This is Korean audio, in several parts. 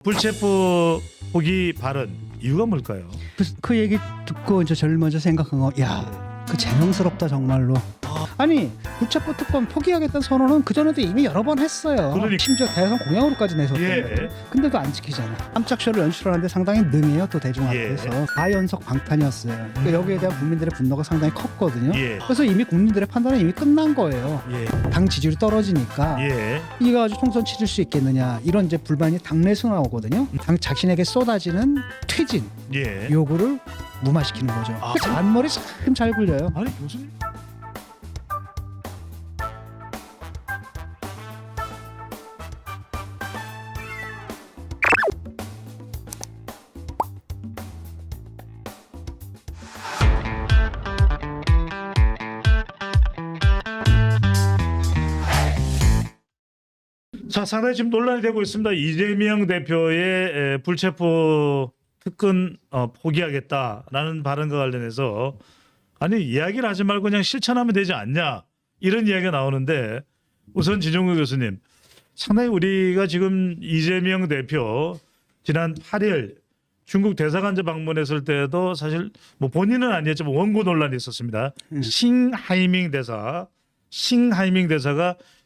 불체포 포기 발언 이유가 뭘까요? 그 얘기 듣고 이제 제일 먼저 생각한 거, 그 재명스럽다 정말로. 아니 불체포 특권 포기하겠다는 선언은 그 전에도 이미 여러 번 했어요. 그러니까. 심지어 대선 공약으로까지 내셨던 예. 거예요. 근데도 안 지키잖아. 깜짝 쇼를 연출하는데 상당히 능해요. 또 대중 앞에서 4연속 방탄이었어요. 그러니까 여기에 대한 국민들의 분노가 상당히 컸거든요. 예. 그래서 이미 국민들의 판단은 이미 끝난 거예요. 예. 당 지지율이 떨어지니까 예. 이거 가지고 총선 치를 수 있겠느냐 이런 이제 불만이 당내에서 나오거든요. 당 자신에게 쏟아지는 퇴진 예. 요구를 무마시키는 거죠. 아. 그 잔머리 참 잘 굴려요. 아니 교수님. 자, 상당히 지금 논란이 되고 있습니다. 이재명 대표의 불체포 특권 포기하겠다라는 발언과 관련해서 아니 이야기를 하지 말고 그냥 실천하면 되지 않냐 이런 이야기가 나오는데 우선 진종구 교수님 상당히 우리가 지금 이재명 대표 지난 8일 중국 대사관제 방문했을 때도 사실 뭐 본인은 아니었지만 원고 논란이 있었습니다. 싱하이밍 대사가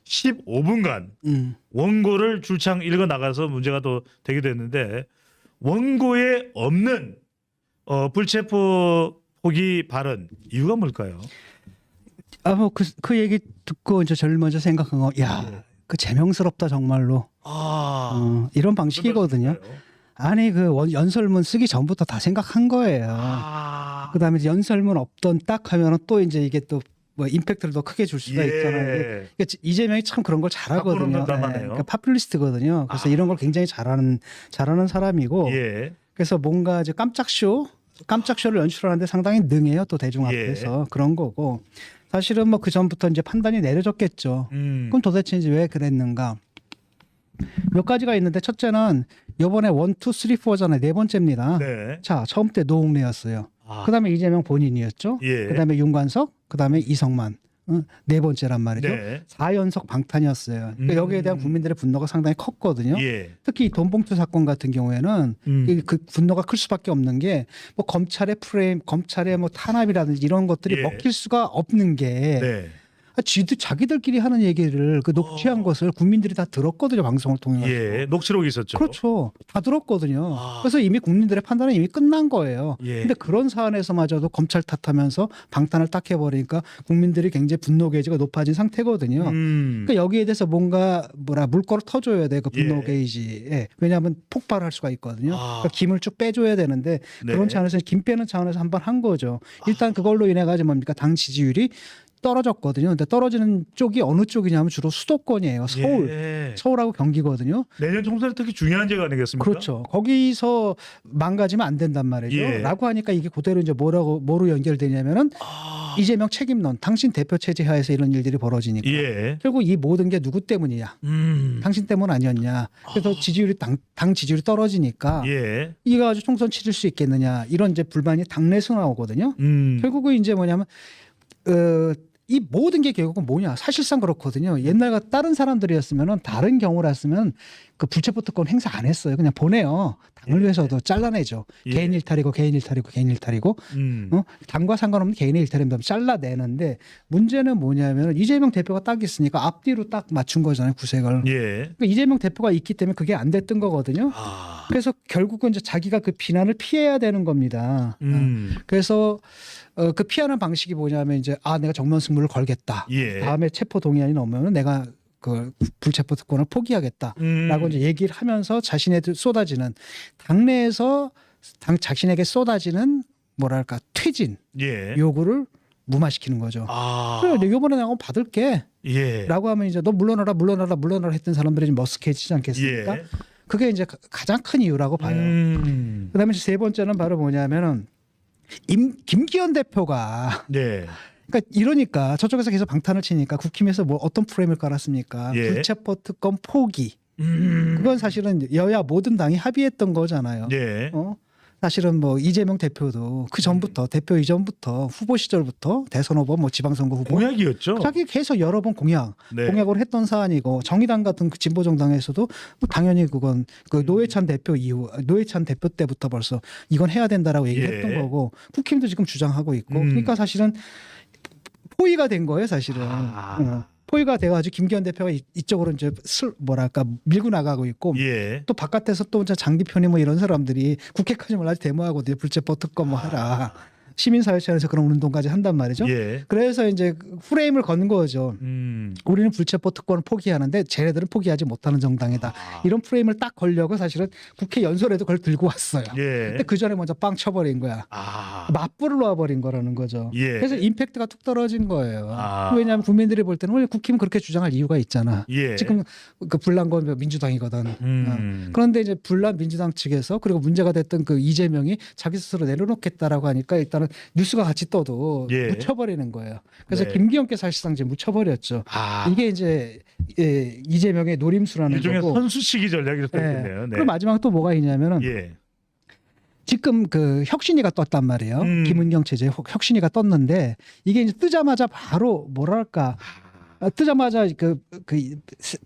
15분간 원고를 줄창 읽어 나가서 문제가 또 되기도 했는데 원고에 없는 불체포 포기 발언 이유가 뭘까요? 그 얘기 듣고 이제 제일 먼저 생각한 거, 그 재명스럽다 정말로. 이런 방식이거든요. 아니 그 연설문 쓰기 전부터 다 생각한 거예요. 그다음에 이제 연설문 없던 딱 하면은 또 이제 이게 또 뭐 임팩트를 더 크게 줄 수가 있잖아요. 그러니까 이재명이 참 그런 걸 잘하거든요. 그러니까 파퓰리스트거든요. 그래서 이런 걸 굉장히 잘하는 사람이고. 그래서 뭔가 이제 깜짝 쇼를 연출하는데 상당히 능해요. 또 대중 앞에서 그런 거고. 사실은 뭐 그 전부터 이제 판단이 내려졌겠죠. 그럼 도대체 이제 왜 그랬는가? 몇 가지가 있는데 첫째는 이번에 1, 2, 3, 4잖아요. 네 번째입니다. 네. 자, 처음 때 노웅래였어요. 그다음에 이재명 본인이었죠. 그다음에 윤관석, 그다음에 이성만. 네 번째란 말이죠. 4연속 방탄이었어요. 그러니까 여기에 대한 국민들의 분노가 상당히 컸거든요. 특히 이 돈봉투 사건 같은 경우에는 그 분노가 클 수밖에 없는 게 뭐 검찰의 프레임, 검찰의 뭐 탄압이라든지 이런 것들이 먹힐 수가 없는 게 자기들끼리 하는 얘기를 그 녹취한 것을 국민들이 다 들었거든요. 방송을 통해서. 녹취록이 있었죠. 그렇죠. 다 들었거든요. 그래서 이미 국민들의 판단은 이미 끝난 거예요. 근데 그런 사안에서마저도 검찰 탓하면서 방탄을 딱 해버리니까 국민들이 굉장히 분노 게이지가 높아진 상태거든요. 그러니까 여기에 대해서 뭔가 물꼬를 터줘야 돼. 그 분노 게이지에. 왜냐하면 폭발할 수가 있거든요. 그러니까 김을 쭉 빼줘야 되는데 그런 차원에서 김 빼는 차원에서 한 번 한 거죠. 일단 그걸로 인해 가지고 뭡니까? 당 지지율이 떨어졌거든요. 근데 떨어지는 쪽이 어느 쪽이냐면 주로 수도권이에요. 서울하고 경기거든요. 내년 총선이 특히 중요한 제가 아니겠습니까? 그렇죠. 거기서 망가지면 안 된단 말이죠. 라고 하니까 이게 그대로 이제 뭐로 연결되냐면은 이재명 책임론, 당신 대표 체제 하에서 이런 일들이 벌어지니까 결국 이 모든 게 누구 때문이냐? 당신 때문 아니었냐? 그래서 지지율이 당 지지율이 떨어지니까 이거 가지고 총선 치를 수 있겠느냐? 이런 이제 불만이 당내에서 나오거든요. 결국은 이제 뭐냐면 이 모든 게 결국은 뭐냐? 사실상 그렇거든요. 옛날과 다른 사람들이었으면은 다른 경우였으면 그 불체포 특권 행사 안 했어요. 그냥 보내요. 당을 위해서도 잘라내죠. 개인 일탈이고 당과 상관없는 개인의 일탈입니다. 잘라내는데 문제는 뭐냐면 이재명 대표가 딱 있으니까 앞뒤로 딱 맞춘 거잖아요. 구색을. 그러니까 이재명 대표가 있기 때문에 그게 안 됐던 거거든요. 그래서 결국은 이제 자기가 그 비난을 피해야 되는 겁니다. 그래서 그 피하는 방식이 뭐냐면 이제 내가 정면 승부를 걸겠다. 다음에 체포 동의안이 나오면은 내가 그 불체포 특권을 포기하겠다라고 이제 얘기를 하면서 자신의 쏟아지는 당내에서 자신에게 쏟아지는 뭐랄까 퇴진 요구를 무마시키는 거죠. 그래, 이번에 내가 받을게. 라고 하면 이제 너 물러나라 했던 사람들이 좀 머쓱해지지 않겠습니까? 그게 이제 가장 큰 이유라고 봐요. 그다음에 세 번째는 바로 뭐냐면은 김기현 대표가 그러니까 이러니까 저쪽에서 계속 방탄을 치니까 국힘에서 뭐 어떤 프레임을 깔았습니까? 불체포 특권 포기. 그건 사실은 여야 모든 당이 합의했던 거잖아요. 사실은 뭐 이재명 대표도 그 전부터 대표 이전부터 후보 시절부터 대선 후보 뭐 지방선거 후보 공약이었죠. 자기 계속 여러 번 네. 공약으로 했던 사안이고 정의당 같은 그 진보 정당에서도 뭐 당연히 그건 그 노회찬 대표 이후 노회찬 대표 때부터 벌써 이건 해야 된다라고 얘기를 예. 했던 거고 국힘도 지금 주장하고 있고 그러니까 사실은 포위가 된 거예요, 사실은. 포위가 돼가지고 김기현 대표가 이쪽으로 이제 뭐랄까 밀고 나가고 있고 예. 또 바깥에서 또 이제 장기편이 뭐 이런 사람들이 국회까지 몰라도 데모하고 불체포 특검 뭐 하라. 시민사회체에서 그런 운동까지 한단 말이죠. 예. 그래서 이제 프레임을 거는 거죠. 우리는 불체포 특권을 포기하는데 쟤네들은 포기하지 못하는 정당이다. 이런 프레임을 딱 걸려고 사실은 국회 연설에도 그걸 들고 왔어요. 예. 근데 그 전에 먼저 빵 쳐버린 거야. 맞불을 놔버린 거라는 거죠. 예. 그래서 임팩트가 툭 떨어진 거예요. 아. 왜냐하면 국민들이 볼 때는 왜 국힘은 그렇게 주장할 이유가 있잖아. 예. 지금 그 불난 건 민주당이거든. 그런데 이제 불난 민주당 측에서 그리고 문제가 됐던 그 이재명이 자기 스스로 내려놓겠다라고 하니까 일단은 뉴스가 같이 떠도 예. 묻혀버리는 거예요. 그래서 네. 김기현께 사실상 이제 묻혀버렸죠. 이게 이제 이재명의 노림수라는 일종의 거고. 선수치기 전략일 수 있겠네요. 네. 그리고 마지막 또 뭐가 있냐면은 예. 지금 그 혁신위가 떴단 말이에요. 김은경 체제 혁신위가 떴는데 이게 이제 뜨자마자 바로 뭐랄까 뜨자마자 그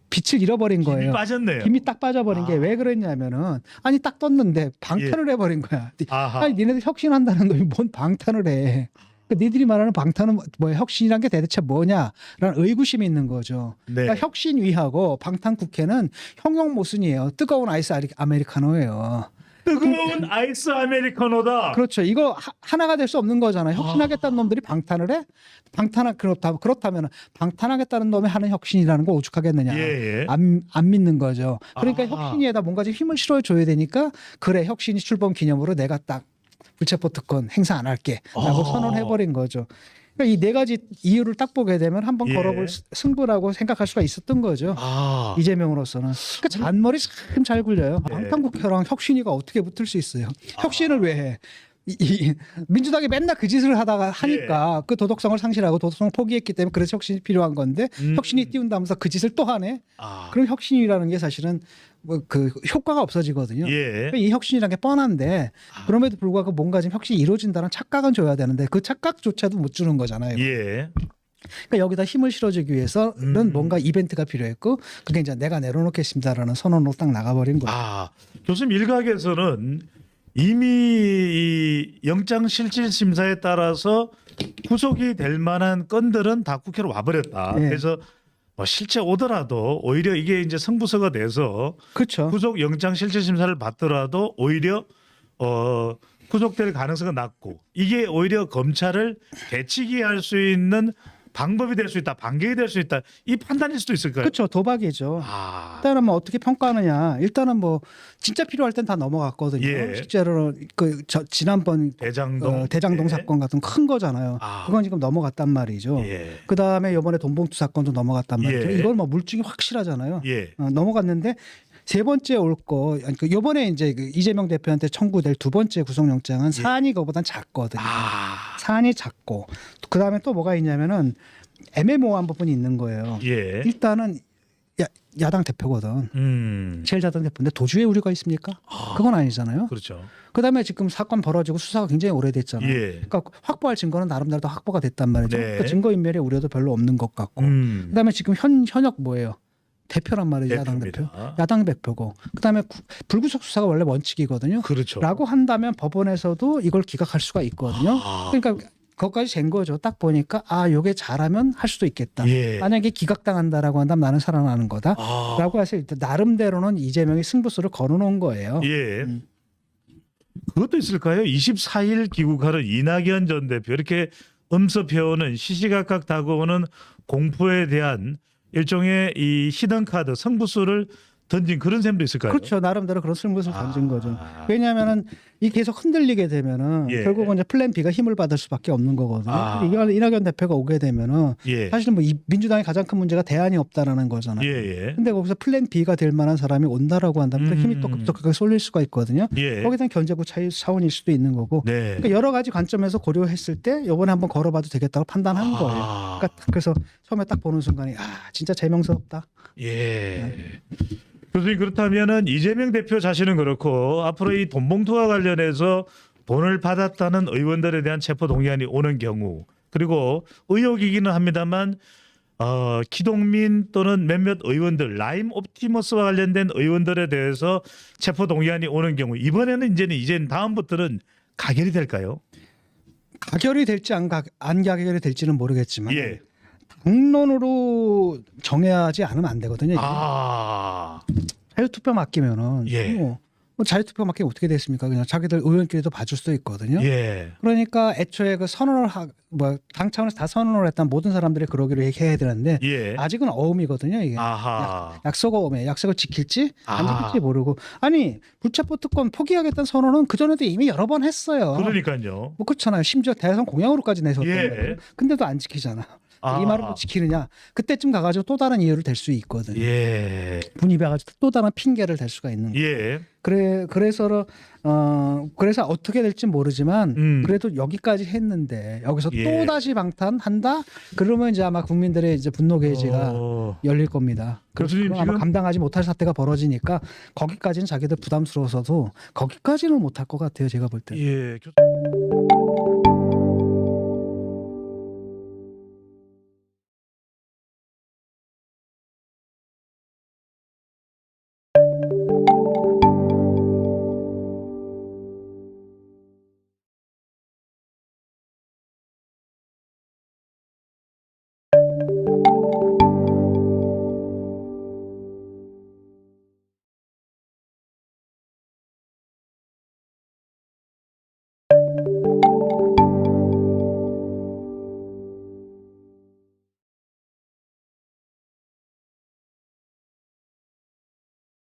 빛을 잃어버린 힘이 거예요. 빠졌네요. 힘이 딱 빠져버린 게 왜 그랬냐면은 아니 딱 떴는데 방탄을 해버린 거야. 아하. 아니 니네들 혁신한다는 놈이 뭔 방탄을 해. 그러니까 니들이 말하는 방탄은 뭐야 혁신이란 게 대체 뭐냐라는 의구심이 있는 거죠. 네. 그러니까 혁신위하고 방탄국회는 형용 모순이에요. 뜨거운 아이스 아메리카노예요. 뜨거운 아이스 아메리카노다. 그렇죠. 이거 하나가 될 수 없는 거잖아요. 혁신하겠다는 놈들이 방탄을 해? 그렇다면 방탄하겠다는 놈이 하는 혁신이라는 거 오죽하겠느냐. 예, 예. 안 믿는 거죠. 그러니까 아하. 혁신위에다 뭔가 좀 힘을 실어줘야 되니까 그래 혁신이 출범 기념으로 내가 딱 불체포 특권 행사 안 할게 라고 선언해버린 거죠. 그러니까 이 네 가지 이유를 딱 보게 되면 한번 예. 걸어볼 승부라고 생각할 수가 있었던 거죠. 이재명으로서는. 그러니까 잔머리 참 잘 굴려요. 예. 방탄국회랑 혁신위가 어떻게 붙을 수 있어요. 혁신을 왜 해? 민주당이 맨날 그 짓을 하니까 그 도덕성을 상실하고 도덕성을 포기했기 때문에 그래서 혁신이 필요한 건데 혁신이 띄운다면서 그 짓을 또 하네. 그럼 혁신이라는 게 사실은 뭐 그 효과가 없어지거든요. 예. 그러니까 이 혁신이라는 게 뻔한데 그럼에도 불구하고 뭔가 지금 혁신이 이루어진다는 착각은 줘야 되는데 그 착각조차도 못 주는 거잖아요. 예. 그러니까 여기다 힘을 실어주기 위해서는 뭔가 이벤트가 필요했고 그게 이제 내가 내려놓겠습니다라는 선언으로 딱 나가버린 거예요. 교수님 일각에서는 이미 이 영장실질심사에 따라서 구속이 될 만한 건들은 다 국회로 와버렸다. 네. 그래서 뭐 실제 오더라도 오히려 이게 이제 승부처가 돼서 그렇죠. 구속 영장실질심사를 받더라도 오히려 구속될 가능성은 낮고 이게 오히려 검찰을 되치게 할 수 있는 방법이 될 수 있다, 반격이 될 수 있다 이 판단일 수도 있을까요? 그렇죠. 도박이죠. 일단은 뭐 어떻게 평가하느냐. 일단은 뭐 진짜 필요할 땐 다 넘어갔거든요. 예. 실제로 지난번 대장동 예. 사건 같은 큰 거잖아요. 그건 지금 넘어갔단 말이죠. 예. 그 다음에 이번에 돈봉투 사건도 넘어갔단 말이죠. 예. 이건 뭐 물증이 확실하잖아요. 예. 넘어갔는데 세 번째 올 거, 이번에 이제 그 이재명 대표한테 청구될 두 번째 구속영장은 사안이 그거보단 작거든요. 사안이 작고 그 다음에 또 뭐가 있냐면은 애매모호한 부분이 있는 거예요. 예. 일단은 야당 대표거든. 제일 야당 대표인데 도주의 우려가 있습니까? 그건 아니잖아요. 그렇죠. 그다음에 지금 사건 벌어지고 수사가 굉장히 오래됐잖아요. 예. 그러니까 확보할 증거는 나름대로 다 확보가 됐단 말이죠. 네. 그러니까 증거인멸의 우려도 별로 없는 것 같고. 그다음에 지금 현역 뭐예요? 대표란 말이죠. 야당 대표. 대표입니다. 야당 대표고. 그다음에 불구속 수사가 원래 원칙이거든요. 그렇죠. 라고 한다면 법원에서도 이걸 기각할 수가 있거든요. 그러니까 그것까지 잰 거죠. 딱 보니까 요게 잘하면 할 수도 있겠다. 예. 만약에 기각당한다라고 한다면 나는 살아나는 거다라고 해서 일단 나름대로는 이재명이 승부수를 걸어놓은 거예요. 예. 그것도 있을까요? 24일 귀국하는 이낙연 전 대표 이렇게 엄습해오는 시시각각 다가오는 공포에 대한 일종의 이 히든 카드 승부수를 던진 그런 셈도 있을까요? 그렇죠. 나름대로 그런 승부수를 던진 거죠. 왜냐하면은 이 계속 흔들리게 되면은 예. 결국은 이제 플랜 B가 힘을 받을 수밖에 없는 거거든요. 이낙연 대표가 오게 되면은 예. 사실은 뭐 이 민주당의 가장 큰 문제가 대안이 없다라는 거잖아요. 예. 근데 거기서 플랜 B가 될 만한 사람이 온다라고 한다면 또 힘이 또 급격하게 쏠릴 수가 있거든요. 예. 거기에 대한 견제구 차원일 수도 있는 거고. 네. 그러니까 여러 가지 관점에서 고려했을 때 이번에 한번 걸어봐도 되겠다고 판단한 거예요. 그러니까 그래서 처음에 딱 보는 순간에 진짜 재명스럽다. 예. 교수님 그렇다면은 이재명 대표 자신은 그렇고 앞으로 이 돈봉투와 관련해서 돈을 받았다는 의원들에 대한 체포 동의안이 오는 경우 그리고 의혹이기는 합니다만 기동민 또는 몇몇 의원들 라임 옵티머스와 관련된 의원들에 대해서 체포 동의안이 오는 경우 이번에는 이제는 다음부터는 가결이 될까요? 가결이 될지 안 가결이 될지는 모르겠지만 예. 당론으로 정해야지 않으면 안 되거든요. 이게. 아. 자유투표 맡기면은 예. 뭐 자유투표 맡기면 어떻게 됐습니까? 그냥 자기들 의원끼리도 봐줄 수도 있거든요. 예. 그러니까 애초에 그 선언을 당 차원에서 다 선언을 했던 모든 사람들이 그러기로 해야 되는데 예. 아직은 어음이거든요. 이게 아하. 약속 어음에 약속을 지킬지 안 아. 지킬지 모르고 아니 불체포 특권 포기하겠다는 선언은 그 전에도 이미 여러 번 했어요. 그러니까요. 뭐 그렇잖아요. 심지어 대선 공약으로까지 내섰던 예. 거예요. 근데도 안 지키잖아. 아. 이 말을 또 지키느냐? 그때쯤 가가지고 또 다른 이유를 댈 수 있거든요. 예. 분입해가지고 또 다른 핑계를 댈 수가 있는 거예요. 예. 그래서 어떻게 될지 모르지만 그래도 여기까지 했는데 여기서 예. 또 다시 방탄한다? 그러면 이제 아마 국민들의 이제 분노 게이지가 열릴 겁니다. 교수님 그럼 아마 지금 감당하지 못할 사태가 벌어지니까 거기까지는 자기들 부담스러워서도 거기까지는 못할 것 같아요. 제가 볼 때. 예.